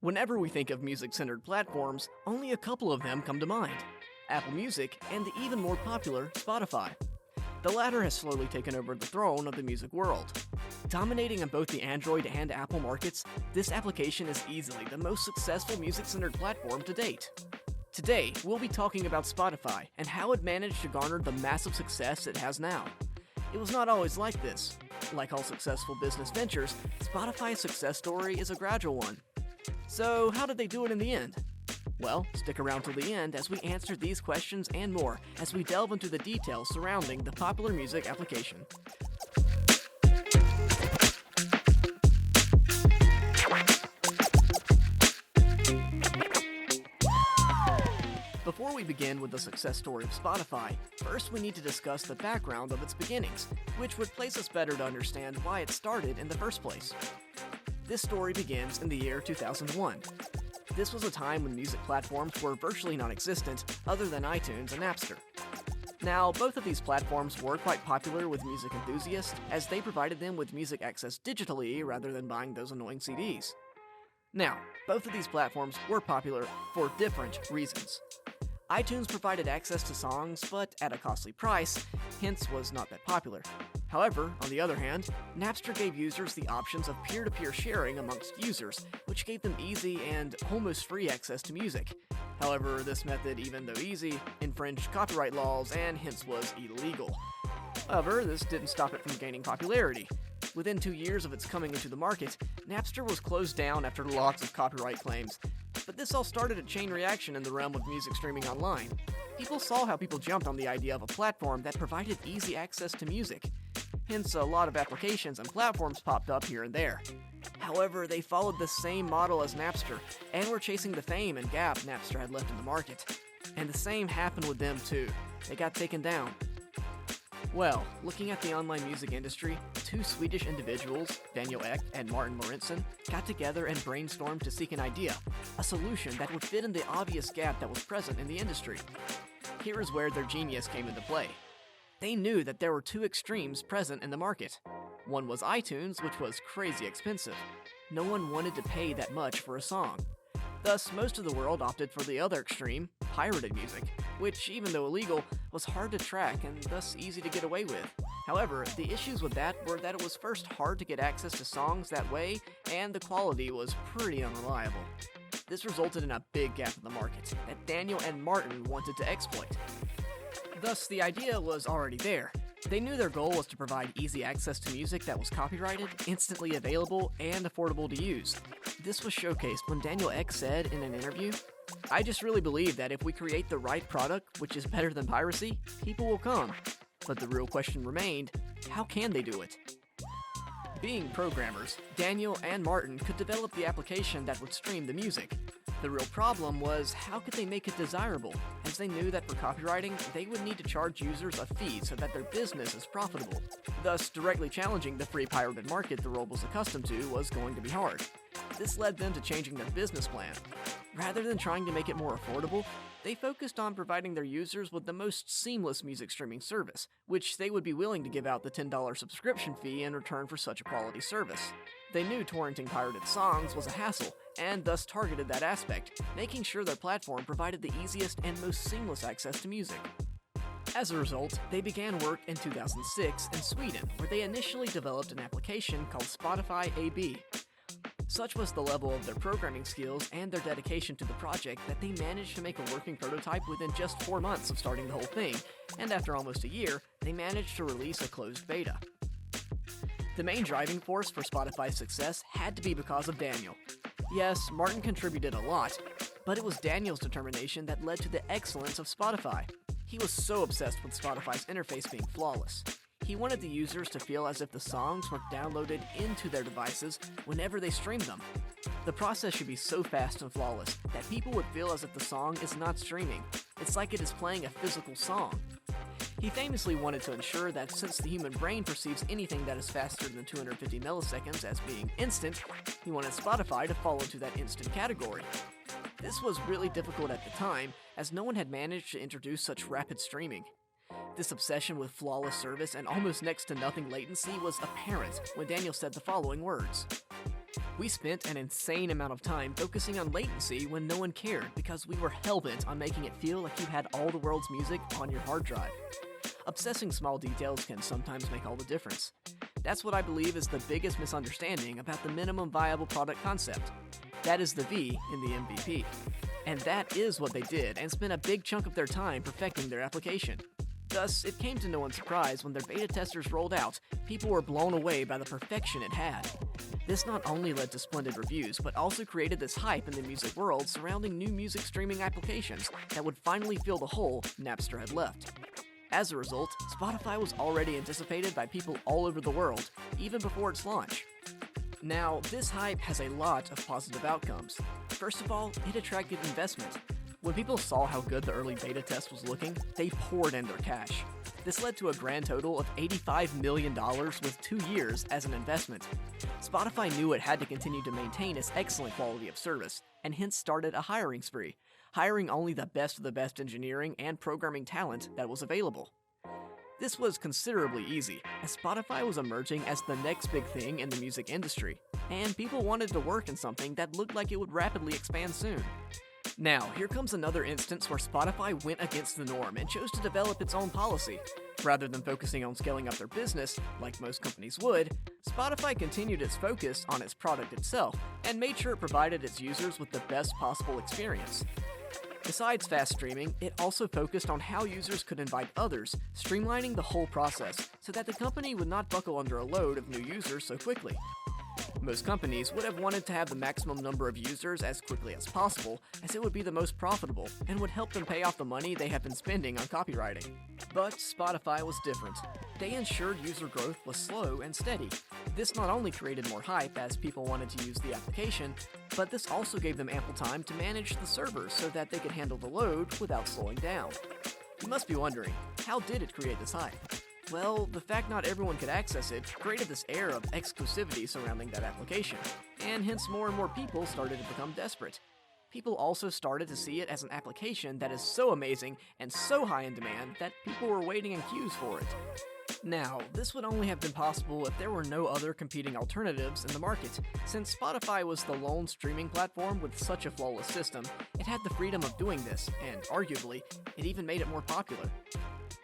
Whenever we think of music-centered platforms, only a couple of them come to mind: Apple Music and the even more popular Spotify. The latter has slowly taken over the throne of the music world. Dominating in both the Android and Apple markets, this application is easily the most successful music-centered platform to date. Today, we'll be talking about Spotify and how it managed to garner the massive success it has now. It was not always like this. Like all successful business ventures, Spotify's success story is a gradual one. So, how did they do it in the end? Well, stick around till the end as we answer these questions and more as we delve into the details surrounding the popular music application. Before we begin with the success story of Spotify, first we need to discuss the background of its beginnings, which would place us better to understand why it started in the first place. This story begins in the year 2001. This was a time when music platforms were virtually non-existent, other than iTunes and Napster. Now, both of these platforms were quite popular with music enthusiasts, as they provided them with music access digitally rather than buying those annoying CDs. Now, both of these platforms were popular for different reasons. iTunes provided access to songs, but at a costly price, hence was not that popular. However, on the other hand, Napster gave users the options of peer-to-peer sharing amongst users, which gave them easy and almost free access to music. However, this method, even though easy, infringed copyright laws and hence was illegal. However, this didn't stop it from gaining popularity. Within 2 years of its coming into the market, Napster was closed down after lots of copyright claims. But this all started a chain reaction in the realm of music streaming online. People saw how people jumped on the idea of a platform that provided easy access to music. Hence, a lot of applications and platforms popped up here and there. However, they followed the same model as Napster, and were chasing the fame and gap Napster had left in the market. And the same happened with them too. They got taken down. Well, looking at the online music industry, two Swedish individuals, Daniel Ek and Martin Lorentzen, got together and brainstormed to seek an idea, a solution that would fit in the obvious gap that was present in the industry. Here is where their genius came into play. They knew that there were two extremes present in the market. One was iTunes, which was crazy expensive. No one wanted to pay that much for a song. Thus, most of the world opted for the other extreme, pirated music, which, even though illegal, was hard to track and thus easy to get away with. However, the issues with that were that it was first hard to get access to songs that way, and the quality was pretty unreliable. This resulted in a big gap in the market that Daniel and Martin wanted to exploit. Thus, the idea was already there. They knew their goal was to provide easy access to music that was copyrighted, instantly available, and affordable to use. This was showcased when Daniel Ek said in an interview, "I just really believe that if we create the right product, which is better than piracy, people will come." But the real question remained, how can they do it? Being programmers, Daniel and Martin could develop the application that would stream the music. The real problem was, how could they make it desirable, as they knew that for copywriting, they would need to charge users a fee so that their business is profitable. Thus, directly challenging the free pirated market the world was accustomed to was going to be hard. This led them to changing their business plan. Rather than trying to make it more affordable, they focused on providing their users with the most seamless music streaming service, which they would be willing to give out the $10 subscription fee in return for such a quality service. They knew torrenting pirated songs was a hassle, and thus targeted that aspect, making sure their platform provided the easiest and most seamless access to music. As a result, they began work in 2006 in Sweden, where they initially developed an application called Spotify AB. Such was the level of their programming skills and their dedication to the project that they managed to make a working prototype within just 4 months of starting the whole thing, and after almost a year, they managed to release a closed beta. The main driving force for Spotify's success had to be because of Daniel. Yes, Martin contributed a lot, but it was Daniel's determination that led to the excellence of Spotify. He was so obsessed with Spotify's interface being flawless. He wanted the users to feel as if the songs were downloaded into their devices whenever they streamed them. The process should be so fast and flawless that people would feel as if the song is not streaming. It's like it is playing a physical song. He famously wanted to ensure that since the human brain perceives anything that is faster than 250 milliseconds as being instant, he wanted Spotify to fall into that instant category. This was really difficult at the time, as no one had managed to introduce such rapid streaming. This obsession with flawless service and almost next to nothing latency was apparent when Daniel said the following words. We spent an insane amount of time focusing on latency when no one cared because we were hellbent on making it feel like you had all the world's music on your hard drive. Obsessing small details can sometimes make all the difference. That's what I believe is the biggest misunderstanding about the minimum viable product concept. That is the V in the MVP. And that is what they did and spent a big chunk of their time perfecting their application. Thus, it came to no one's surprise when their beta testers rolled out, people were blown away by the perfection it had. This not only led to splendid reviews, but also created this hype in the music world surrounding new music streaming applications that would finally fill the hole Napster had left. As a result, Spotify was already anticipated by people all over the world, even before its launch. Now, this hype has a lot of positive outcomes. First of all, it attracted investment. When people saw how good the early beta test was looking, they poured in their cash. This led to a grand total of $85 million with 2 years as an investment. Spotify knew it had to continue to maintain its excellent quality of service, and hence started a hiring spree, hiring only the best of the best engineering and programming talent that was available. This was considerably easy, as Spotify was emerging as the next big thing in the music industry, and people wanted to work in something that looked like it would rapidly expand soon. Now, here comes another instance where Spotify went against the norm and chose to develop its own policy. Rather than focusing on scaling up their business, like most companies would, Spotify continued its focus on its product itself and made sure it provided its users with the best possible experience. Besides fast streaming, it also focused on how users could invite others, streamlining the whole process so that the company would not buckle under a load of new users so quickly. Most companies would have wanted to have the maximum number of users as quickly as possible, as it would be the most profitable and would help them pay off the money they have been spending on copywriting. But Spotify was different. They ensured user growth was slow and steady. This not only created more hype as people wanted to use the application, but this also gave them ample time to manage the servers so that they could handle the load without slowing down. You must be wondering, how did it create this hype? Well, the fact not everyone could access it created this air of exclusivity surrounding that application, and hence more and more people started to become desperate. People also started to see it as an application that is so amazing and so high in demand that people were waiting in queues for it. Now, this would only have been possible if there were no other competing alternatives in the market. Since Spotify was the lone streaming platform with such a flawless system, it had the freedom of doing this, and arguably, it even made it more popular.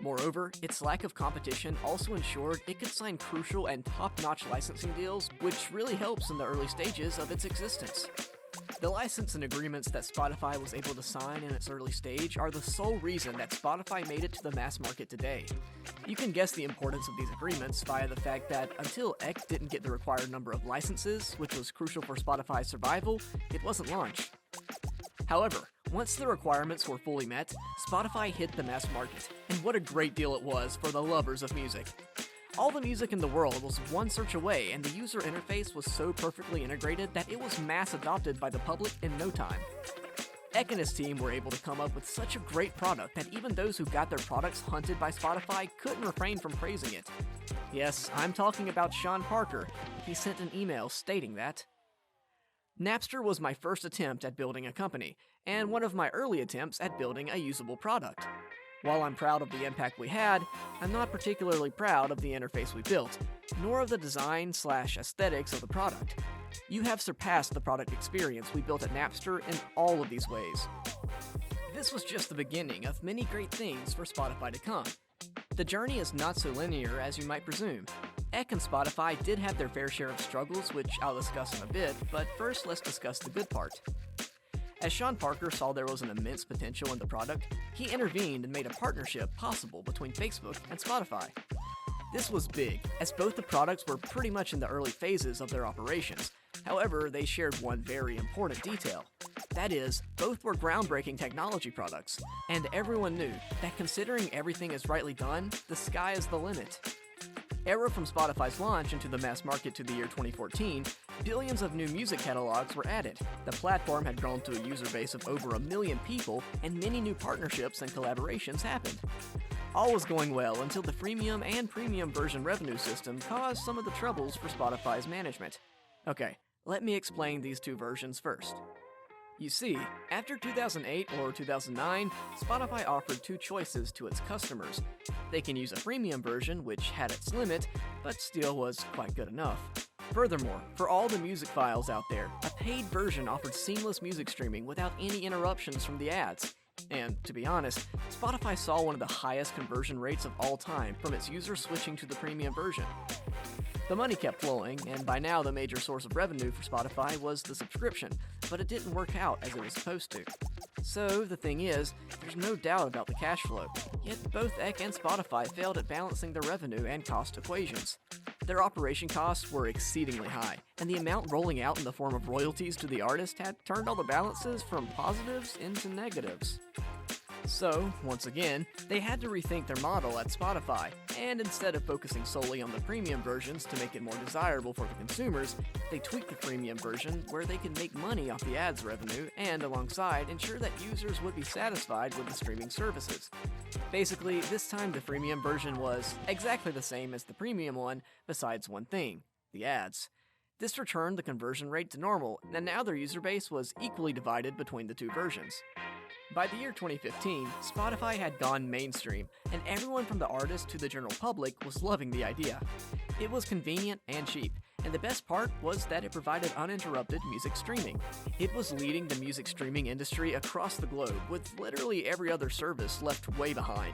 Moreover, its lack of competition also ensured it could sign crucial and top-notch licensing deals, which really helps in the early stages of its existence. The license and agreements that Spotify was able to sign in its early stage are the sole reason that Spotify made it to the mass market today. You can guess the importance of these agreements via the fact that until Ek didn't get the required number of licenses, which was crucial for Spotify's survival, it wasn't launched. However, once the requirements were fully met, Spotify hit the mass market, and what a great deal it was for the lovers of music. All the music in the world was one search away, and the user interface was so perfectly integrated that it was mass adopted by the public in no time. Ek and his team were able to come up with such a great product that even those who got their products hunted by Spotify couldn't refrain from praising it. Yes, I'm talking about Sean Parker. He sent an email stating that. Napster was my first attempt at building a company, and one of my early attempts at building a usable product. While I'm proud of the impact we had, I'm not particularly proud of the interface we built, nor of the design/aesthetics of the product. You have surpassed the product experience we built at Napster in all of these ways. This was just the beginning of many great things for Spotify to come. The journey is not so linear as you might presume. Ek and Spotify did have their fair share of struggles, which I'll discuss in a bit, but first let's discuss the good part. As Sean Parker saw there was an immense potential in the product, he intervened and made a partnership possible between Facebook and Spotify. This was big, as both the products were pretty much in the early phases of their operations. However, they shared one very important detail. That is, both were groundbreaking technology products, and everyone knew that considering everything is rightly done, the sky is the limit. Era from Spotify's launch into the mass market to the year 2014, billions of new music catalogs were added. The platform had grown to a user base of over 1 million people, and many new partnerships and collaborations happened. All was going well until the freemium and premium version revenue system caused some of the troubles for Spotify's management. Okay, let me explain these two versions first. You see, after 2008 or 2009, Spotify offered two choices to its customers. They can use a freemium version, which had its limit, but still was quite good enough. Furthermore, for all the music files out there, a paid version offered seamless music streaming without any interruptions from the ads. And, to be honest, Spotify saw one of the highest conversion rates of all time from its users switching to the premium version. The money kept flowing, and by now the major source of revenue for Spotify was the subscription, but it didn't work out as it was supposed to. So, the thing is, there's no doubt about the cash flow, yet both Eck and Spotify failed at balancing their revenue and cost equations. Their operation costs were exceedingly high, and the amount rolling out in the form of royalties to the artist had turned all the balances from positives into negatives. So, once again, they had to rethink their model at Spotify, and instead of focusing solely on the premium versions to make it more desirable for the consumers, they tweaked the freemium version where they could make money off the ads revenue and, alongside, ensure that users would be satisfied with the streaming services. Basically, this time the freemium version was exactly the same as the premium one, besides one thing: the ads. This returned the conversion rate to normal, and now their user base was equally divided between the two versions. By the year 2015, Spotify had gone mainstream, and everyone from the artist to the general public was loving the idea. It was convenient and cheap, and the best part was that it provided uninterrupted music streaming. It was leading the music streaming industry across the globe, with literally every other service left way behind.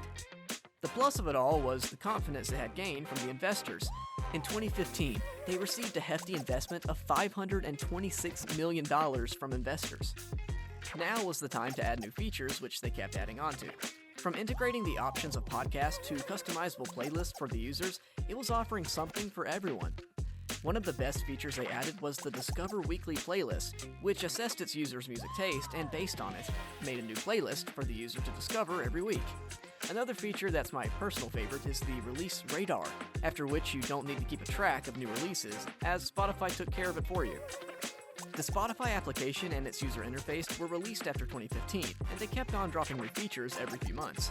The plus of it all was the confidence it had gained from the investors. In 2015, they received a hefty investment of $526 million from investors. Now was the time to add new features, which they kept adding on to. From integrating the options of podcasts to customizable playlists for the users, it was offering something for everyone. One of the best features they added was the Discover Weekly playlist, which assessed its users' music taste and, based on it, made a new playlist for the user to discover every week. Another feature that's my personal favorite is the Release Radar, after which you don't need to keep a track of new releases, as Spotify took care of it for you. The Spotify application and its user interface were released after 2015, and they kept on dropping new features every few months.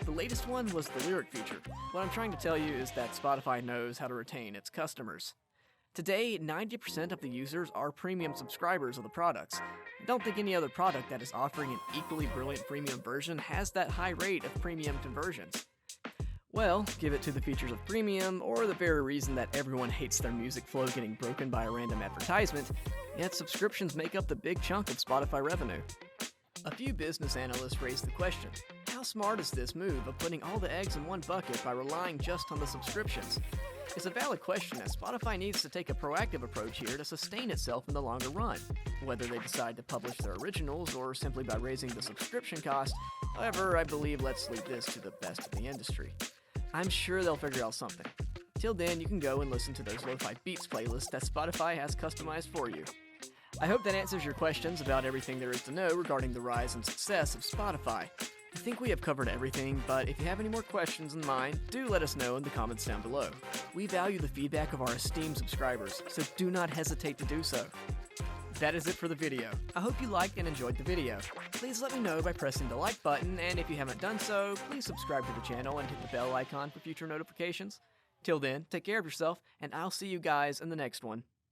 The latest one was the lyric feature. What I'm trying to tell you is that Spotify knows how to retain its customers. Today, 90% of the users are premium subscribers of the products. I don't think any other product that is offering an equally brilliant premium version has that high rate of premium conversions. Well, give it to the features of premium, or the very reason that everyone hates their music flow getting broken by a random advertisement, yet subscriptions make up the big chunk of Spotify revenue. A few business analysts raised the question, how smart is this move of putting all the eggs in one bucket by relying just on the subscriptions? It's a valid question, as Spotify needs to take a proactive approach here to sustain itself in the longer run, whether they decide to publish their originals or simply by raising the subscription cost. However, I believe let's leave this to the best of the industry. I'm sure they'll figure out something. Till then, you can go and listen to those lo-fi beats playlists that Spotify has customized for you. I hope that answers your questions about everything there is to know regarding the rise and success of Spotify. I think we have covered everything, but if you have any more questions in mind, do let us know in the comments down below. We value the feedback of our esteemed subscribers, so do not hesitate to do so. That is it for the video. I hope you liked and enjoyed the video. Please let me know by pressing the like button, and if you haven't done so, please subscribe to the channel and hit the bell icon for future notifications. Till then, take care of yourself, and I'll see you guys in the next one.